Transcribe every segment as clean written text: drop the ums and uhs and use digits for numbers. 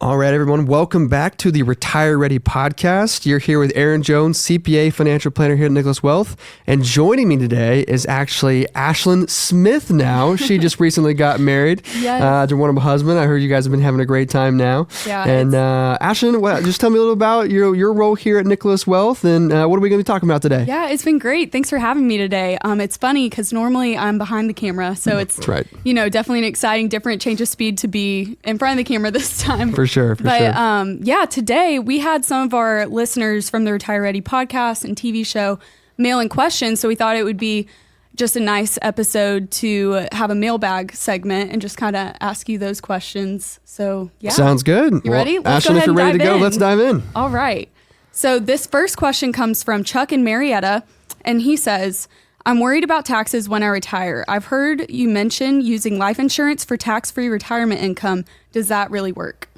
All right, everyone. Welcome back to the RetireReady Podcast. You're here with Aaron Jones, CPA, financial planner here at Nicholas Wealth. And joining me today is actually Ashlin Smith now. She just recently got married to one of my husband. I heard you guys have been having a great time now. Yeah. And Ashlin, just tell me a little about your role here at Nicholas Wealth and what are we going to be talking about today? Yeah, it's been great. Thanks for having me today. It's funny because normally I'm behind the camera. So it's, That's right. Definitely an exciting, different change of speed to be in front of the camera this time. For sure. Today we had some of our listeners from the RetireReady podcast and TV show mail in questions. So we thought it would be just a nice episode to have a mailbag segment and just kind of ask you those questions. So yeah. Sounds good. You ready? Let's Ashlin, if you're ready to go, let's dive in. All right. So this first question comes from Chuck in Marietta, and he says, I'm worried about taxes when I retire. I've heard you mention using life insurance for tax-free retirement income. Does that really work?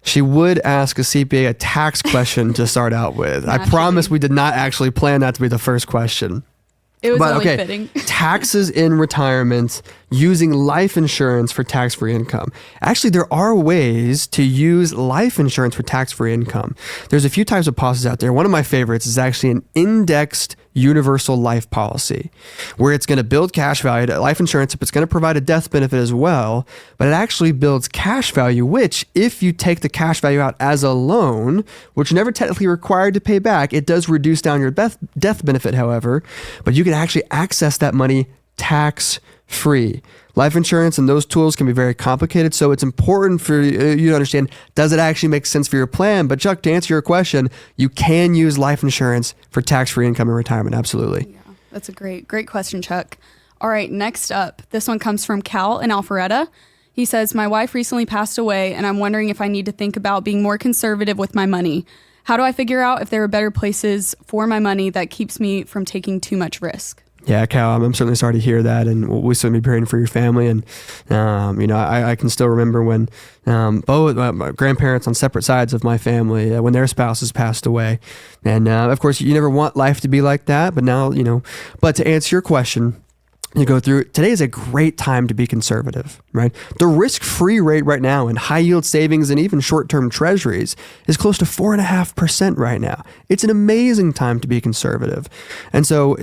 She would ask a CPA a tax question to start out with. I promise we did not actually plan that to be the first question. It was only fitting. Taxes in retirement using life insurance for tax-free income. Actually, there are ways to use life insurance for tax-free income. There's a few types of policies out there. One of my favorites is actually an indexed universal life policy where it's going to build cash value to life insurance. It's going to provide a death benefit as well, but it actually builds cash value, which if you take the cash value out as a loan, which you're never technically required to pay back, it does reduce down your death benefit, however, but you can actually access that money tax-free. Life insurance and those tools can be very complicated, so it's important for you to understand, does it actually make sense for your plan? But Chuck, to answer your question, you can use life insurance for tax-free income in retirement, absolutely. Yeah, that's a great question, Chuck. All right, next up, this one comes from Cal in Alpharetta. He says, my wife recently passed away, and I'm wondering if I need to think about being more conservative with my money. How do I figure out if there are better places for my money that keeps me from taking too much risk? Yeah, Cal, I'm certainly sorry to hear that, and we'll certainly be praying for your family. And I can still remember when both my grandparents on separate sides of my family, when their spouses passed away, and of course you never want life to be like that. But now But to answer your question, you go through, today is a great time to be conservative, right? The risk-free rate right now in high-yield savings and even short-term treasuries is close to 4.5% right now. It's an amazing time to be conservative. And so,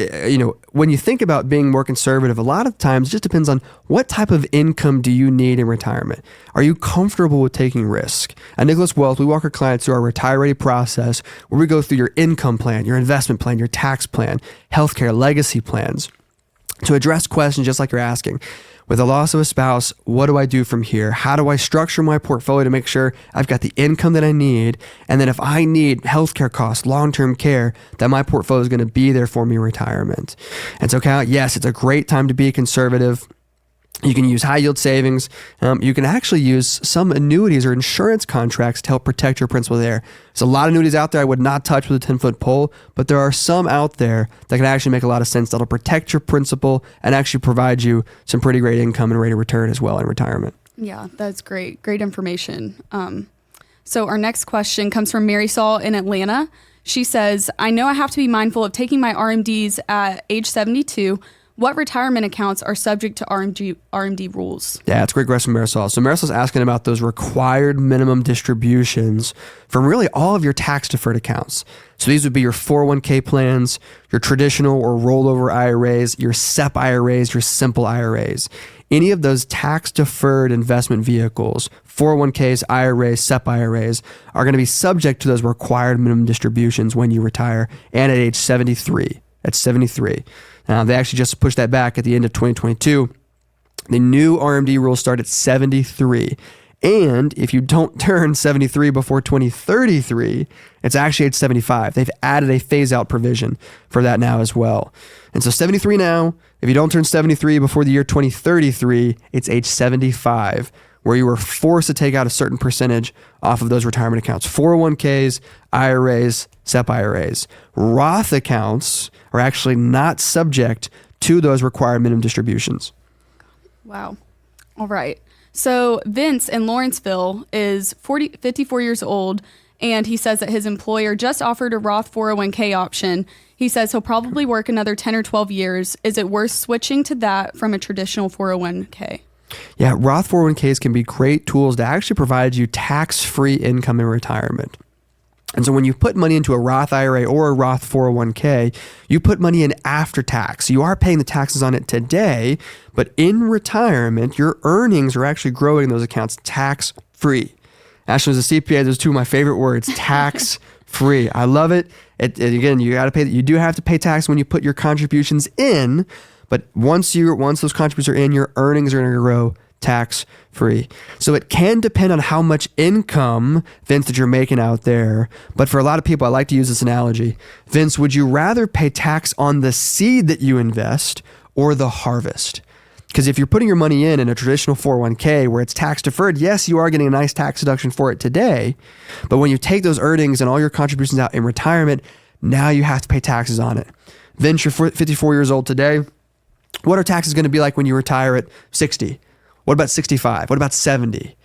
when you think about being more conservative, a lot of times it just depends on what type of income do you need in retirement. Are you comfortable with taking risk? At Nicholas Wealth, we walk our clients through our RetireReady process where we go through your income plan, your investment plan, your tax plan, healthcare legacy plans, to address questions just like you're asking. With the loss of a spouse, what do I do from here? How do I structure my portfolio to make sure I've got the income that I need? And then if I need healthcare costs, long-term care, that my portfolio is going to be there for me in retirement. And so, Cal, yes, it's a great time to be conservative. You can use high yield savings. You can actually use some annuities or insurance contracts to help protect your principal there. There's a lot of annuities out there I would not touch with a 10-foot pole, but there are some out there that can actually make a lot of sense that'll protect your principal and actually provide you some pretty great income and rate of return as well in retirement. Yeah, that's great. Great information. So our next question comes from Marisol in Atlanta. She says, I know I have to be mindful of taking my RMDs at age 72. What retirement accounts are subject to RMD rules? Yeah, it's a great question, Marisol. So Marisol's asking about those required minimum distributions from really all of your tax-deferred accounts. So these would be your 401k plans, your traditional or rollover IRAs, your SEP IRAs, your simple IRAs. Any of those tax-deferred investment vehicles, 401ks, IRAs, SEP IRAs, are going to be subject to those required minimum distributions when you retire and at age 73. At 73. They actually just pushed that back at the end of 2022. The new RMD rules start at 73. And if you don't turn 73 before 2033, it's actually age 75. They've added a phase-out provision for that now as well. And so 73 now, if you don't turn 73 before the year 2033, it's age 75, where you were forced to take out a certain percentage off of those retirement accounts. 401ks, IRAs, SEP IRAs. Roth accounts are actually not subject to those required minimum distributions. Wow. All right. So Vince in Lawrenceville is 54 years old, and he says that his employer just offered a Roth 401k option. He says he'll probably work another 10 or 12 years. Is it worth switching to that from a traditional 401k? Yeah, Roth 401ks can be great tools to actually provide you tax-free income in retirement. And so when you put money into a Roth IRA or a Roth 401k, you put money in after tax. You are paying the taxes on it today, but in retirement, your earnings are actually growing in those accounts tax-free. Ashlin, as a CPA, those are two of my favorite words, tax-free. I love it. Again, you do have to pay tax when you put your contributions in, but once those contributions are in, your earnings are going to grow tax-free. So it can depend on how much income, Vince, that you're making out there. But for a lot of people, I like to use this analogy. Vince, would you rather pay tax on the seed that you invest or the harvest? Because if you're putting your money in a traditional 401k where it's tax deferred, yes, you are getting a nice tax deduction for it today. But when you take those earnings and all your contributions out in retirement, now you have to pay taxes on it. Vince, you're 54 years old today. What are taxes going to be like when you retire at 60? What about 65? What about 70?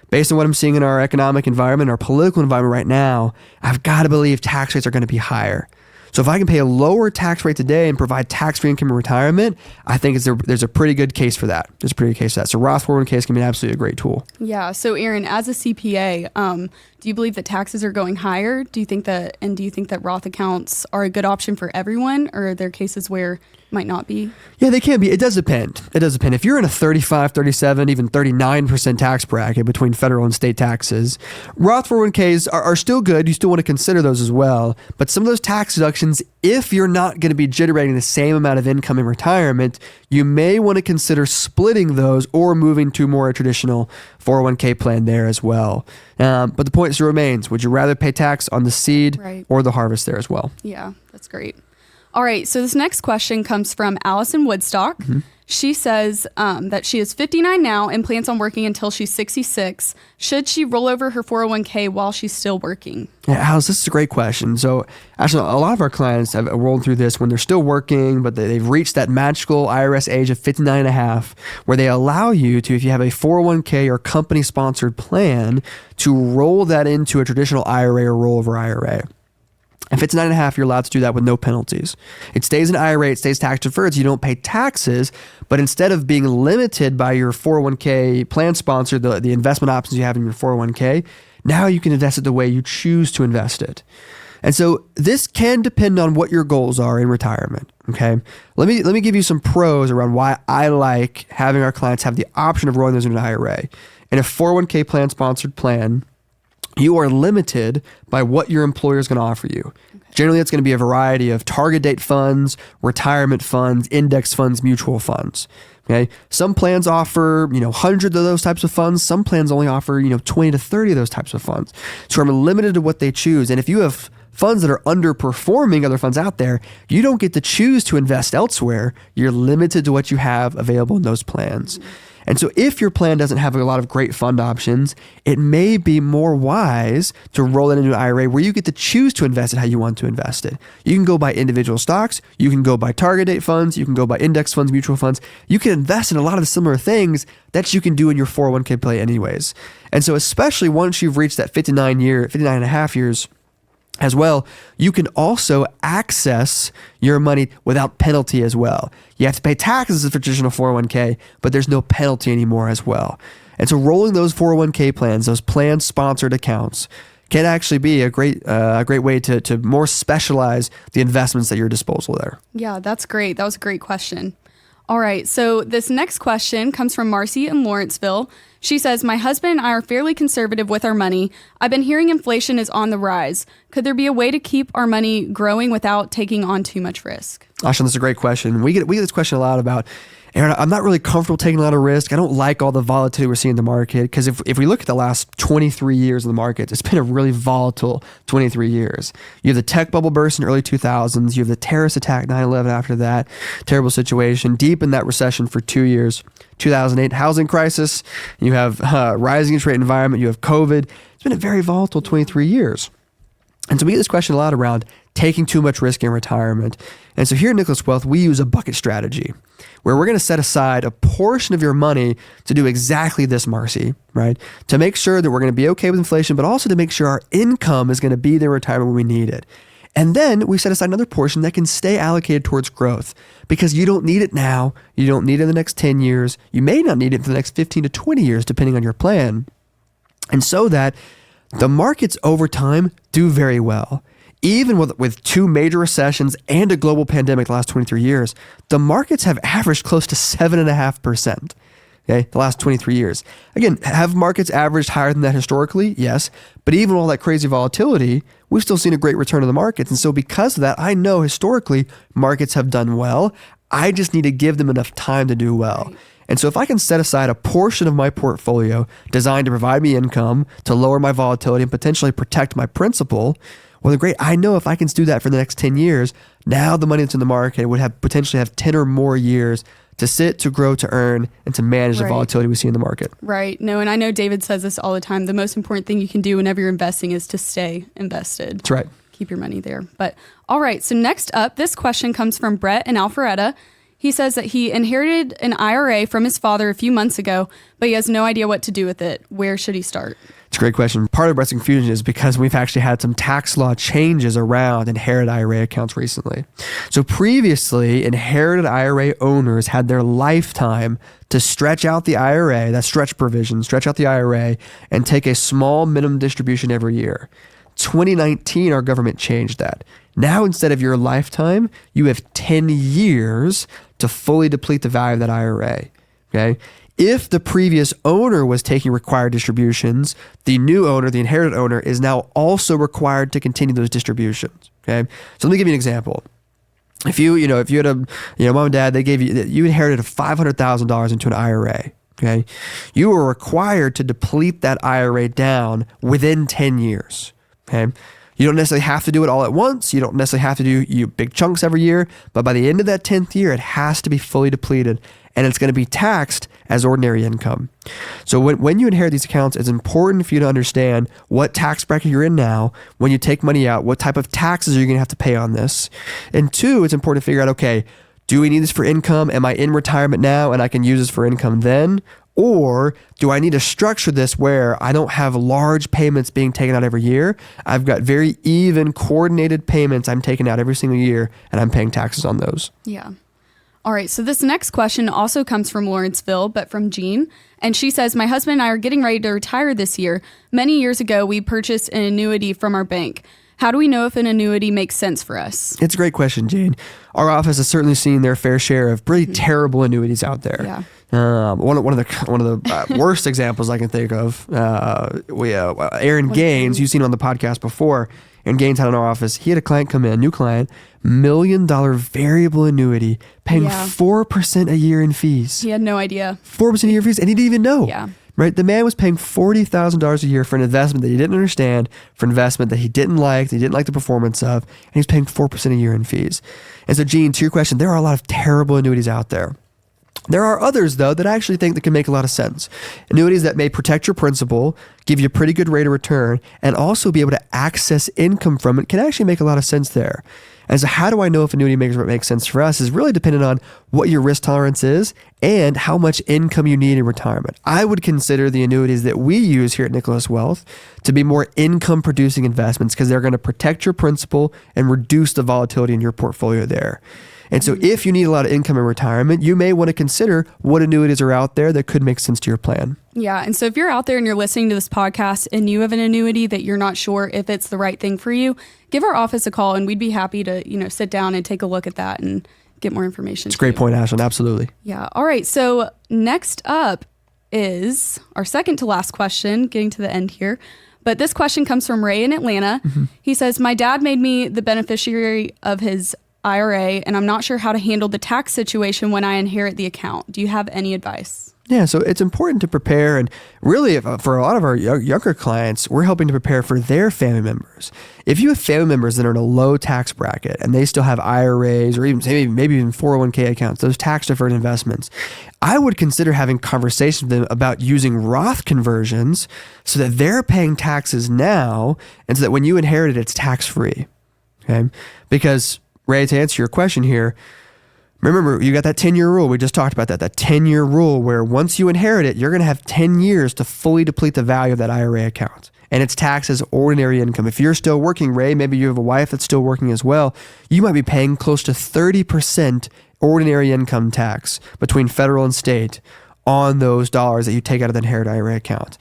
Based on what I'm seeing in our economic environment, our political environment right now, I've got to believe tax rates are going to be higher. So if I can pay a lower tax rate today and provide tax-free income in retirement, I think there's a pretty good case for that. So Roth 401ks can be absolutely a great tool. Yeah. So Aaron, as a CPA, do you believe that taxes are going higher? Do you think that Roth accounts are a good option for everyone, or are there cases where it might not be? Yeah, they can be. It does depend. If you're in a 35, 37, even 39% tax bracket between federal and state taxes, Roth 401ks are still good. You still want to consider those as well. But some of those tax deductions, if you're not going to be generating the same amount of income in retirement, you may want to consider splitting those or moving to more a traditional 401k plan there as well. But the point still remains, would you rather pay tax on the seed or the harvest there as well? Yeah, that's great. All right, so this next question comes from Allison Woodstock. Mm-hmm. She says that she is 59 now and plans on working until she's 66. Should she roll over her 401k while she's still working? Yeah, Alice, this is a great question. So actually, a lot of our clients have rolled through this when they're still working, but they've reached that magical IRS age of 59 and a half, where they allow you to, if you have a 401k or company-sponsored plan, to roll that into a traditional IRA or rollover IRA. If it's 9.5, you're allowed to do that with no penalties. It stays an IRA, it stays tax deferred, so you don't pay taxes, but instead of being limited by your 401k plan sponsor, the investment options you have in your 401k, now you can invest it the way you choose to invest it. And so this can depend on what your goals are in retirement, okay? Let me give you some pros around why I like having our clients have the option of rolling those into an IRA. In a 401k plan sponsored plan, you are limited by what your employer is going to offer you. Okay. Generally, it's going to be a variety of target date funds, retirement funds, index funds, mutual funds. Okay. Some plans offer, hundreds of those types of funds. Some plans only offer, 20 to 30 of those types of funds. So I'm limited to what they choose. And if you have funds that are underperforming other funds out there, you don't get to choose to invest elsewhere. You're limited to what you have available in those plans. Mm-hmm. And so if your plan doesn't have a lot of great fund options, it may be more wise to roll it into an IRA where you get to choose to invest it how you want to invest it. You can go buy individual stocks, you can go buy target date funds, you can go buy index funds, mutual funds. You can invest in a lot of the similar things that you can do in your 401k plan anyways. And so especially once you've reached that 59 and a half years as well, you can also access your money without penalty as well. You have to pay taxes for traditional 401k, but there's no penalty anymore as well. And so rolling those 401k plans, those plan-sponsored accounts, can actually be a great way to more specialize the investments at your disposal there. Yeah, that's great. That was a great question. All right, so this next question comes from Marcy in Lawrenceville. She says, my husband and I are fairly conservative with our money. I've been hearing inflation is on the rise. Could there be a way to keep our money growing without taking on too much risk? Ashlin, that's a great question. We get this question a lot about, Aaron, I'm not really comfortable taking a lot of risk. I don't like all the volatility we're seeing in the market, because if we look at the last 23 years in the market, it's been a really volatile 23 years. You have the tech bubble burst in the early 2000s. You have the terrorist attack, 9/11 after that, terrible situation, deep in that recession for 2 years. 2008 housing crisis. You have rising interest rate environment. You have COVID. It's been a very volatile 23 years. And so we get this question a lot around taking too much risk in retirement. And so here at Nicholas Wealth, we use a bucket strategy where we're going to set aside a portion of your money to do exactly this, Marcy, right? To make sure that we're going to be okay with inflation, but also to make sure our income is going to be there in retirement when we need it. And then we set aside another portion that can stay allocated towards growth because you don't need it now. You don't need it in the next 10 years. You may not need it for the next 15 to 20 years, depending on your plan. And so that the markets over time do very well. Even with two major recessions and a global pandemic the last 23 years, the markets have averaged close to 7.5%. Okay, the last 23 years. Again, have markets averaged higher than that historically? Yes. But even with all that crazy volatility, we've still seen a great return in the markets. And so because of that, I know historically markets have done well. I just need to give them enough time to do well. Right. And so if I can set aside a portion of my portfolio designed to provide me income, to lower my volatility and potentially protect my principal, well, great. I know if I can do that for the next 10 years, now the money that's in the market would have potentially have 10 or more years to sit, to grow, to earn, and to manage the volatility we see in the market. Right. No, and I know David says this all the time. The most important thing you can do whenever you're investing is to stay invested. That's right. Keep your money there. But all right. So next up, this question comes from Brett in Alpharetta. He says that he inherited an IRA from his father a few months ago, but he has no idea what to do with it. Where should he start? It's a great question. Part of Brett's confusion is because we've actually had some tax law changes around inherited IRA accounts recently. So previously, inherited IRA owners had their lifetime to stretch out the IRA, that stretch provision, stretch out the IRA, and take a small minimum distribution every year. 2019, our government changed that. Now, instead of your lifetime, you have 10 years to fully deplete the value of that IRA. Okay. If the previous owner was taking required distributions, the new owner, the inherited owner, is now also required to continue those distributions. Okay. So let me give you an example. If you had a, mom and dad, you inherited $500,000 into an IRA. Okay. You were required to deplete that IRA down within 10 years. Okay. You don't necessarily have to do it all at once. You don't necessarily have to do big chunks every year, but by the end of that 10th year, it has to be fully depleted and it's going to be taxed as ordinary income. So when you inherit these accounts, it's important for you to understand what tax bracket you're in now. When you take money out, what type of taxes are you going to have to pay on this? And two, it's important to figure out, okay, do we need this for income? Am I in retirement now and I can use this for income then? Or do I need to structure this where I don't have large payments being taken out every year? I've got very even coordinated payments I'm taking out every single year and I'm paying taxes on those. Yeah. All right. So this next question also comes from Lawrenceville, but from Jean. And she says, my husband and I are getting ready to retire this year. Many years ago, we purchased an annuity from our bank. How do we know if an annuity makes sense for us? It's a great question, Jean. Our office has certainly seen their fair share of pretty terrible annuities out there. Yeah. One of the worst examples I can think of, Aaron Gaines, you've seen on the podcast before. Aaron Gaines had in our office. He had a client come in, new client, $1 million variable annuity, paying 4% a year in fees. He had no idea. 4% a year in fees, and he didn't even know. Yeah. Right? The man was paying $40,000 a year for an investment that he didn't understand, for an investment that he didn't like, that he didn't like the performance of, and he was paying 4% a year in fees. And so, Gene, to your question, there are a lot of terrible annuities out there. There are others, though, that I actually think that can make a lot of sense. Annuities that may protect your principal, give you a pretty good rate of return, and also be able to access income from it can actually make a lot of sense there. And so how do I know if annuity makes sense for us is really dependent on what your risk tolerance is and how much income you need in retirement. I would consider the annuities that we use here at Nicholas Wealth to be more income producing investments because they're going to protect your principal and reduce the volatility in your portfolio there. And so if you need a lot of income in retirement, you may want to consider what annuities are out there that could make sense to your plan. Yeah. And so if you're out there and you're listening to this podcast and you have an annuity that you're not sure if it's the right thing for you, give our office a call and we'd be happy to, sit down and take a look at that and get more information. It's a great point, Ashlin. Absolutely. Yeah. All right. So next up is our second to last question, getting to the end here. But this question comes from Ray in Atlanta. Mm-hmm. He says, my dad made me the beneficiary of his IRA, and I'm not sure how to handle the tax situation when I inherit the account. Do you have any advice? Yeah, so it's important to prepare, and really for a lot of our younger clients, we're helping to prepare for their family members. If you have family members that are in a low tax bracket and they still have IRAs or even maybe even 401k accounts, those tax deferred investments, I would consider having conversations with them about using Roth conversions so that they're paying taxes now and so that when you inherit it, it's tax free. Okay, because Ray, to answer your question here, remember, you got that 10-year rule. We just talked about that 10-year rule where once you inherit it, you're going to have 10 years to fully deplete the value of that IRA account. and it's taxed as ordinary income. If you're still working, Ray, maybe you have a wife that's still working as well, you might be paying close to 30% ordinary income tax between federal and state on those dollars that you take out of the inherit IRA account.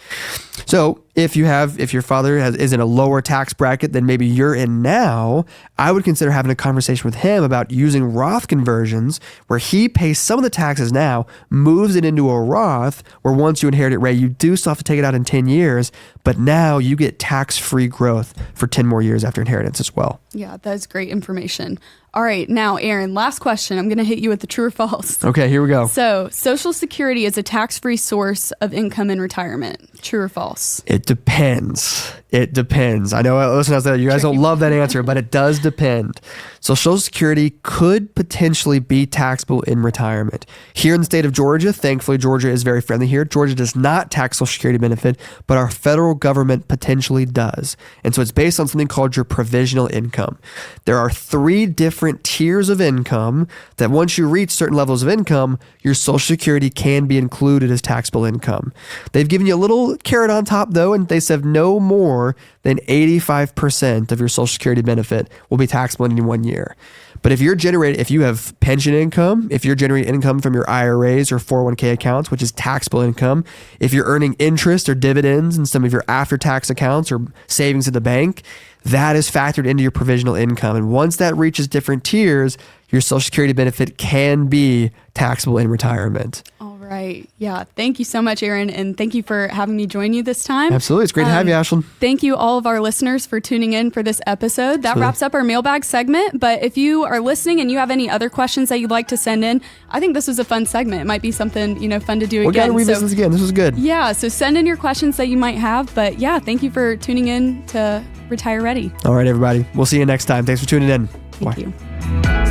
So if your father is in a lower tax bracket than maybe you're in now, I would consider having a conversation with him about using Roth conversions where he pays some of the taxes now, moves it into a Roth where once you inherit it, Ray, you do still have to take it out in 10 years, but now you get tax-free growth for 10 more years after inheritance as well. Yeah, that's great information. All right, now, Aaron, last question. I'm going to hit you with the true or false. Okay, here we go. So, Social Security is a tax-free source of income in retirement. True or false? It depends. It depends. I know, listen, you guys don't love that answer, but it does depend. So Social Security could potentially be taxable in retirement. Here in the state of Georgia, thankfully, Georgia is very friendly here. Georgia does not tax Social Security benefit, but our federal government potentially does. And so it's based on something called your provisional income. There are 3 different tiers of income that once you reach certain levels of income, your Social Security can be included as taxable income. They've given you a little carrot on top though, and they said no more than 85% of your Social Security benefit will be taxable in any 1 year. But if you have pension income, if you're generating income from your IRAs or 401k accounts, which is taxable income, if you're earning interest or dividends in some of your after-tax accounts or savings in the bank, that is factored into your provisional income. And once that reaches different tiers, your Social Security benefit can be taxable in retirement. All right. Yeah. Thank you so much, Aaron. And thank you for having me join you this time. Absolutely. It's great to have you, Ashlin. Thank you all of our listeners for tuning in for this episode. That wraps up our mailbag segment. But if you are listening and you have any other questions that you'd like to send in, I think this was a fun segment. It might be something, fun to do again. We got to revisit this again. This was good. Yeah. So send in your questions that you might have. But yeah, thank you for tuning in to Retire Ready. All right, everybody. We'll see you next time. Thanks for tuning in. Thank you.